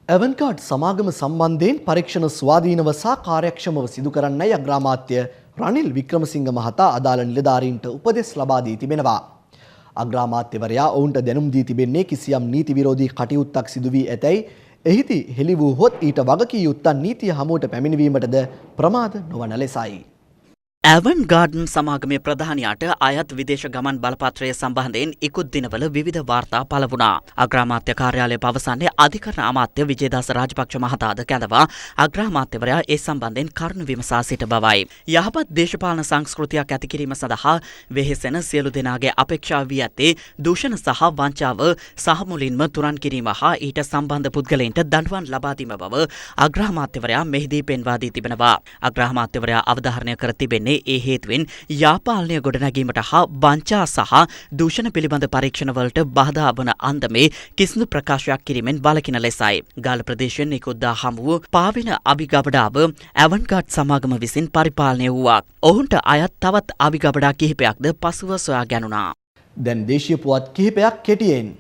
ඇවන්කාඩ් සමාගම සම්බන්ධයෙන් පරීක්ෂණ ස්වාධීනව සහ කාර්යක්ෂමව සිදු කරන්නයි අග්‍රාමාත්‍ය රනිල් වික්‍රමසිංහ මහතා අදාළ නිලධාරීන්ට උපදෙස් ලබා දී තිබෙනවා. අග්‍රාමාත්‍යවරයා ඔවුන්ට දැනුම් දී තිබෙන්නේ කිසියම් නීති විරෝධී කටයුත්තක් සිදු වී ඇතැයි එහිදී හෙළි වූහොත් ඊට වගකී යුත්තන් නීතිය හමුවට පැමිණවීමටද ප්‍රමාද නොවන ලෙසයි. ඇවන් ගාඩන් සමාගමේ ප්‍රධානයාට අයත් විදේශ ගමන් බලපත්‍රය සම්බන්ධයෙන් ඉකුත් දිනවල විවිධ වාර්තා පළ වුණා. අග්‍රාමාත්‍ය කාර්යාලය පවසන්නේ අධිකරණ අමාත්‍ය විජේදාස රාජපක්ෂ මහතාද කැඳවා අග්‍රාමාත්‍යවරයා ඒ සම්බන්ධයෙන් කරුණු විමසා සිට බවයි. යහපත් දේශපාලන සංස්කෘතියක් ඇති කිරීම සඳහා වෙහෙසෙන සියලු දෙනාගේ අපේක්ෂාව වී ඇත්තේ දූෂණ සහ වංචාව සහ මුලින්ම තුරන් කිරීම හා ඊට සම්බන්ධ පුද්ගලයින්ට දඬුවම් ලබා දීම බව අග්‍රාමාත්‍යවරයා මෙහිදී පෙන්වා දී තිබෙනවා. අග්‍රාමාත්‍යවරයා අවධාරණය කර තිබෙන්නේ ඒ හේතුවෙන් යාපාලනය ගොඩනැගීමට හා වංචා සහ දූෂණ පිළිබඳ පරීක්ෂණවලට බාධා වන අන්දමේ කිසිදු ප්‍රකාශයක් කිරීමෙන් වළකින ලෙසයි. ගාල්ල ප්‍රදේශයෙන් නිකුත්දා හමු වූ පාවෙන අවිගබඩාව ඇවන්ගාඩ් සමාගම විසින් පරිපාලනය වූවා. ඔවුන්ට අයත් තවත් අවිගබඩා කිහිපයක්ද පසුව සොයා ගැනුණා. දැන් දේශීය පුවත් කිහිපයක් කෙටියෙන්.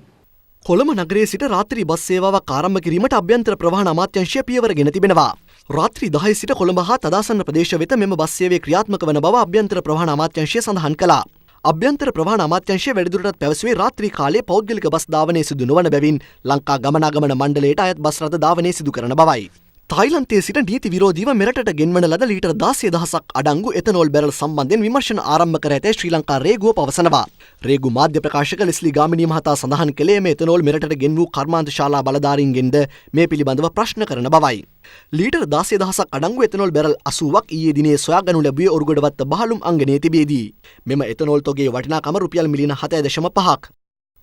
කොළඹ නගරයේ සිට රාත්‍රී බස් සේවාවක් ආරම්භ කිරීමට අභ්‍යන්තර ප්‍රවාහන අමාත්‍යාංශය පියවර ගෙන තිබෙනවා. රාත්‍රී 10 සිට කොළඹ හා තදාසන්න ප්‍රදේශ වෙත මෙම බස් සේවය ක්‍රියාත්මක වන බව අභ්‍යන්තර ප්‍රවාහන අමාත්‍යාංශය සඳහන් කළා. අභ්‍යන්තර ප්‍රවාහන අමාත්‍යාංශය වැඩිදුරටත් පැවසුවේ රාත්‍රී කාලයේ පෞද්ගලික බස් ධාවනය සිදු නොවන බැවින් ලංකා ගමනාගමන මණ්ඩලයට අයත් බස් රථ ධාවනය සිදු කරන බවයි. තායිලන්තයේ සිට නීති විරෝධීව මෙරටට ගෙන්වන ලද ලීටර් 16,000ක් අඩංගු එතනෝල් බැරල් සම්බන්ධයෙන් විමර්ශන ආරම්භ කර ඇතැයි ශ්‍රී ලංකා රේගුව පවසනවා. රේගු මාධ්‍ය ප්‍රකාශක ලෙස්ලි ගාමිණී මහතා සඳහන් කළේ මේ එතනෝල් මෙරටට ගෙන් වූ කර්මාන්ත ශාලා බලධාරීන්ගෙන්ද මේ පිළිබඳව ප්‍රශ්න කරන බවයි. ලීටර් 16,000ක් අඩංගු එතනෝල් බැරල් 80ක් ඊයේ දිනේ සොයාගනු ලැබුවේ ඔරුගොඩවත්ත බහලුම් අංගනයේ තිබේදී. මෙම එතනෝල් තොගේ වටිනාකම රුපියල් මිලියන 7.5ක්.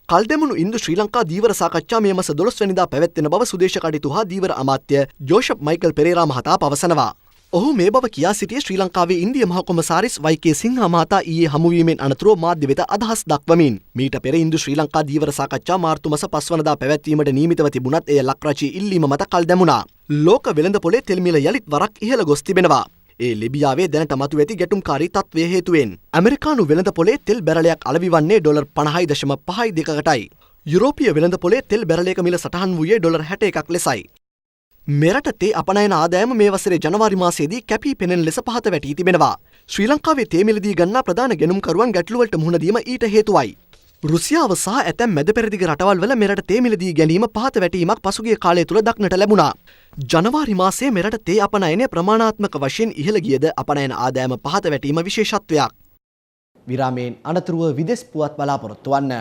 කල්දෙමුණු ඉන්දු ශ්‍රී ලංකා දීවර සාකච්ඡා මේ මාස 12 වෙනිදා පැවැත්වෙන බව සුදේශ කටයුතු හා දීවර අමාත්‍ය ජෝෂප් මයිකල් පෙරේරා මහතා පවසනවා. ඔහු මේ බව කියා සිටියේ ශ්‍රී ලංකාවේ ඉන්දිය මහ කොමසාරිස් වයි.කේ සිංහ මහතා ඊයේ හමුවීමෙන් අනතුරුව මාධ්‍ය වෙත අදහස් දක්වමින් මීට පෙර ඉන්දු ශ්‍රී ලංකා දීවර සාකච්ඡා මාර්තු මාස 5 වනදා පැවැත්වීමට නියමිතව තිබුණත් එය ලක්රාචී ඉල්ලීම මත කල්දැමුණා. ලෝක වෙළඳ පොලේ තෙල් මිල යලිත් වරක් ඉහළ ගොස් තිබෙනවා. ඒ ලිබියාවේ දැනට මතු ඇති ගැටුම්කාරී තත්ත්වය හේතුවෙන් ඇමරිකානු වෙළඳ පොලේ තෙල් බැරලයක් අලෙවි වන්නේ $50.52යි. යුරෝපීය වෙළඳ පොලේ තෙල් බැරලයක මිල සටහන් වූයේ $61ක් ලෙසයි. මෙරට තේ අපනයන ආදායම මේ වසරේ ජනවාරි මාසයේදී කැපී පෙනෙන ලෙස පහත වැටී තිබෙනවා. ශ්‍රී ලංකාවේ තේ මිලදී ගන්නා ප්‍රධාන ගැනුම්කරුවන් ගැටලුවලට මුහුණ දීම ඊට හේතුවයි. රුසියාව සහ ඇතැම් මැද පෙරදිග රටවල් වල මෙරට තේ මිලදී ගැනීම පහත වැටීමක් පසුගිය කාලය තුල දක්නට ලැබුණා. ජනවාරි මාසයේ මෙරට තේ අපනයනය ප්‍රමාණාත්මක වශයෙන් ඉහළ ගියද අපනයන ආදායම පහත වැටීම විශේෂත්වයක්. විරාමයෙන් අනතුරුව විදෙස් පුවත් බලාපොරොත්තු වන්න.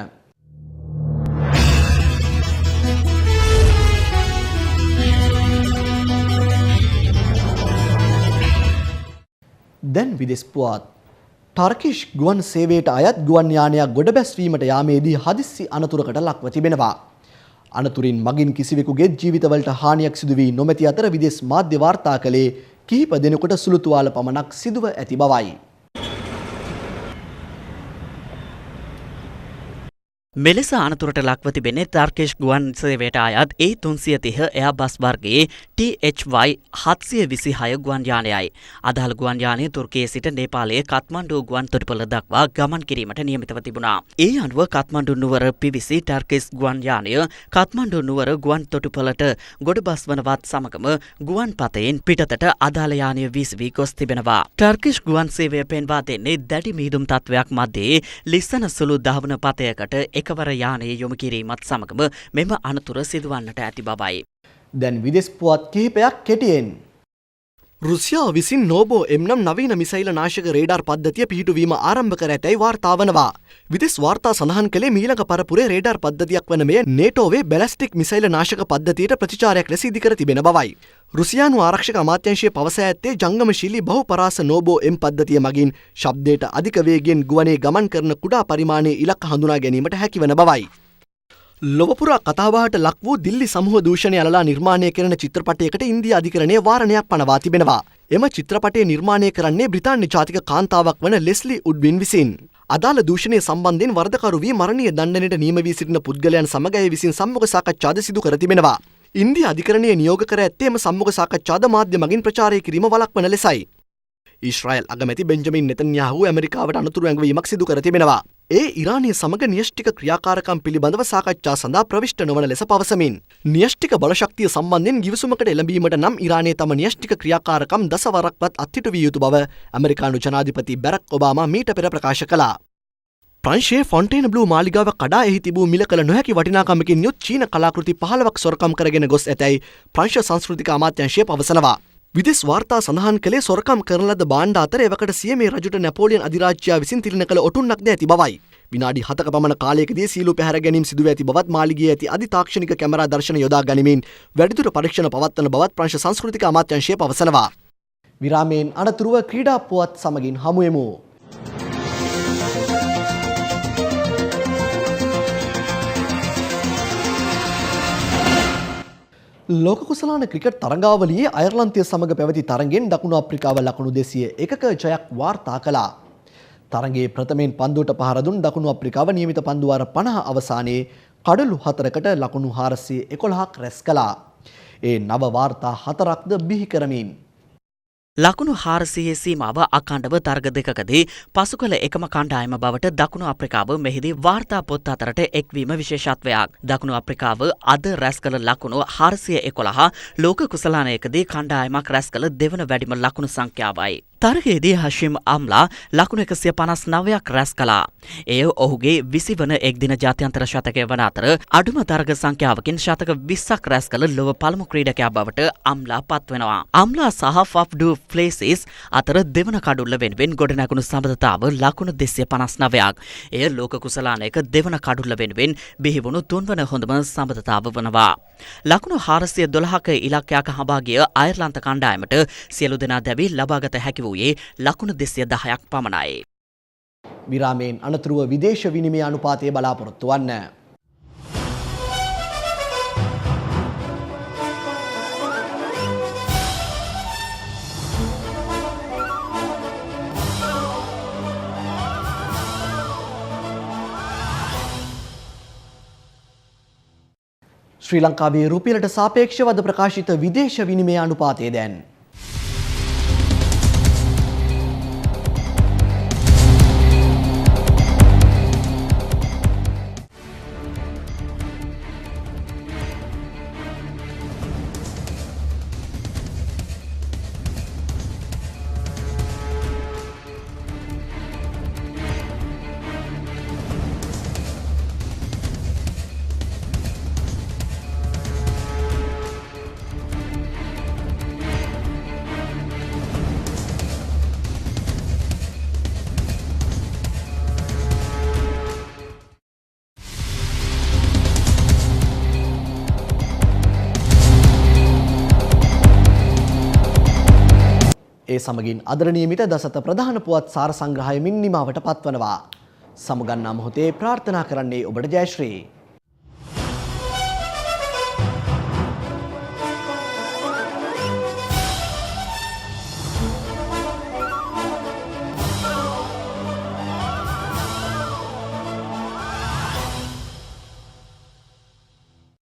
දැන් විදෙස් පුවත්. ටර්කිෂ් ගුවන් සේවයට අයත් ගුවන් යානයක් ගොඩබැස්වීමට යාමේදී හදිස්සි අනතුරකට ලක්ව තිබෙනවා. අනතුරින් මගින් කිසිවෙකුගේ ජීවිතවලට හානියක් සිදු වී නොමැති අතර විදෙස් මාධ්‍ය වාර්තා කළේ කිහිප දෙනෙකුට සුළු තුවාල පමණක් සිදුව ඇති බවයි. මෙලෙස අනතුරට ලක්ව තිබෙන්නේ ටර්කිෂ් ගුවන් සේවයට අයත් A330 එයාබස් වර්ගයේ THY 726 ගුවන් යානයයි. අදාළ ගුවන් යානය තුර්කියේ සිට නේපාලයේ කත්මණ්ඩු ගුවන් තොටුපළ දක්වා ගමන් කිරීමට නියමිතව තිබුණා. ඒ අනුව කත්මණ්ඩු නුවර පිවිසි ටර්කිෂ් ගුවන් යානය කත්මණ්ඩු නුවර ගුවන් තොටුපළට ගොඩබස් වනවත් සමගම ගුවන් පතයෙන් පිටතට අදාළ යානය වීසි ගොස් තිබෙනවා. ටර්කිෂ් ගුවන් සේවය පෙන්වා දෙන්නේ දැඩි මීදුම් තත්වයක් මැද්දේ ලිස්සන සුළු දහවන පතයකට එකවර යානයේ යොමු කිරීමත් සමගම මෙම අනතුර සිදුවන්නට ඇති බවයි. දැන් විදෙස් පුවත් කිහිපයක් කෙටියෙන්. රුසියාව විසින් නෝබෝ එම්නම් නවීන මිසයිල නාශක රේඩාර් පද්ධතිය පිහිටුවීම ආරම්භ කර ඇතැයි වාර්තා වනවා. විදෙස් වාර්තා සඳහන් කළේ මීළඟ පරපුරේ රේඩාර් පද්ධතියක් වන මෙය නේටෝවේ බැලස්ටික් මිසයිල නාශක පද්ධතියට ප්‍රතිචාරයක් ලෙස ඉදිකර තිබෙන බවයි. රුසියානු ආරක්ෂක අමාත්‍යාංශය පවසා ඇත්තේ ජංගමශීලී බහුපරාස නෝබෝ එම් පද්ධතිය මගින් ශබ්දයට අධික වේගයෙන් ගුවනේ ගමන් කරන කුඩා පරිමාණයේ ඉලක්ක හඳුනා ගැනීමට හැකිවන බවයි. ලොවපුරා කතාබහට ලක් වූ දිල්ලි සමූහ දූෂණය අලලා නිර්මාණය කරන චිත්‍රපටයකට ඉන්දියා අධිකරණය වාරණයක් පනවා තිබෙනවා. එම චිත්‍රපටය නිර්මාණය කරන්නේ බ්‍රිතාන්‍ය ජාතික කාන්තාවක් වන ලෙස්ලි උඩ්වින් විසින්. අදාළ දූෂණය සම්බන්ධයෙන් වරදකරු වී මරණීය දණ්ඩනයට නියම වී සිටින පුද්ගලයන් සමග අය විසින් සම්මුඛ සාකච්ඡාද සිදු කර තිබෙනවා. ඉන්දියා අධිකරණය නියෝග කර ඇත්තේම සම්මුඛ සාකච්ඡාද මාධ්‍ය මගින් ප්‍රචාරය කිරීම වළක්වන ලෙසයි. ඊශ්‍රායල් අගමැති බෙන්ජමින් නෙතන්යාහු ඇමරිකාවට අනතුරු ඇඟවීමක් සිදු කර තිබෙනවා. ඒ ඉරානය සමග න්‍යෂ්ටික ක්‍රියාකාරකම් පිළිබඳව සාකච්ඡා සඳහා ප්‍රවිෂ්ඨ නොවන ලෙස පවසමින් න්‍යෂ්ටික බලශක්තිය සම්බන්ධයෙන් ගිවිසුමකට එළඹීමට නම් ඉරානයේ තම න්‍යෂ්ටික ක්‍රියාකාරකම් දසවරක්වත් අත්හිටු විය යුතු බව ඇමරිකානු ජනාධිපති බැරක් ඔබාමා මීට පෙර ප්‍රකාශ කළා. ප්‍රංශයේ ෆොන්ටේන බ්ලූ මාලිගාව කඩා එහි තිබූ මිල කළ නොහැකි වටිනාකමකින් යුත් චීන කලාකෘති 15ක් සොරකම් කරගෙන ගොස් ඇතැයි ප්‍රංශ සංස්කෘතික අමාත්‍යාංශය පවසනවා. විදෙස් වාර්තා සඳහන් කළේ සොරකම් කරන ලද භාණ්ඩ අතර එවකට සියමේ රජුට නැපෝලියන් අධිරාජ්‍යයා විසින් තිළින කළ ඔටුන්නක්ද ඇති බවයි. විනාඩි 7ක පමණ කාලයකදී සීලු පැහැර ගැනීම සිදුව ඇති බවත් මාලිගයේ ඇති අධිතාක්ෂණික කැමරා දර්ශන යොදා ගනිමින් වැඩිදුර පරීක්ෂණ පවත්වන බවත් ප්‍රංශ සංස්කෘතික අමාත්‍යාංශය පවසනවා. විරාමයෙන් අනතුරුව ක්‍රීඩා පුවත් සමගින් හමුවෙමු. ලෝක කුසලාන ක්‍රිකට් තරඟාවලියේ අයර්ලන්තය සමග පැවති තරගෙන් දකුණු අප්‍රිකාව ලකුණු 201ක ජයක් වාර්තා කළා. තරගයේ ප්‍රථමයෙන් පන්දුවට පහර දුන් දකුණු අප්‍රිකාව නියමිත පන්දු වාර 50 අවසානයේ කඩලු 4කට ලකුණු 411ක් රැස් කළා. ඒ නව වාර්තා 4ක්ද බිහි කරමින් ලකුණු 400 සීමාව අඛණ්ඩව තරග දෙකකදී පසු කළ එකම කණ්ඩායම බවට දකුණු අප්‍රිකාව මෙහිදී වාර්තා පොත් අතරට එක්වීම විශේෂත්වයක්. දකුණු අප්‍රිකාව අද රැස් කළ ලකුණු 411 ලෝක කුසලානයකදී කණ්ඩායමක් රැස් කළ දෙවන වැඩිම ලකුණු සංඛ්‍යාවයි. තරගයේදී හෂිම් අම්ලා ලකුණු 159ක් රැස් කළා. එය ඔහුගේ 20 වන එක්දින ජාත්‍යන්තර ශතකය වන අතර අඩුම තරග සංඛ්‍යාවකින් ශතක 20ක් රැස් කළ ලොව පළමු ක්‍රීඩකයා බවට අම්ලා පත්වෙනවා. අම්ලා සහ ෆෆ්ඩු ෆ්ලේසිස් අතර දෙවන කඩුල්ල වෙනුවෙන් ගොඩනැගුණු සබඳතාව ලකුණු 259ක්. එය ලෝක කුසලානයක දෙවන කඩුල්ල වෙනුවෙන් බිහිවුණු තුන්වන හොඳම සබඳතාව වනවා. ලකුණු 412ක ඉලක්කයක් හඹා ගිය අයර්ලන්ත කණ්ඩායමට සියලු දෙනා දැවි ලබාගත හැකි වූයේ ලකුණු 210ක් පමණයි. විරාමයෙන් අනතුරුව විදේශ විනිමය අනුපාතය බලාපොරොත්තු වන්න. ශ්‍රී ලංකාවේ රුපියලට සාපේක්ෂව අද ප්‍රකාශිත විදේශ විනිමය අනුපාතය දැන් ඒ සමගින් අදට නියමිත දසත ප්‍රධාන පුවත් සාර සංග්‍රහය මින් නිමාවට පත්වනවා. සමුගන්නා මොහොතේ ප්‍රාර්ථනා කරන්නේ ඔබට ජයශ්‍රී.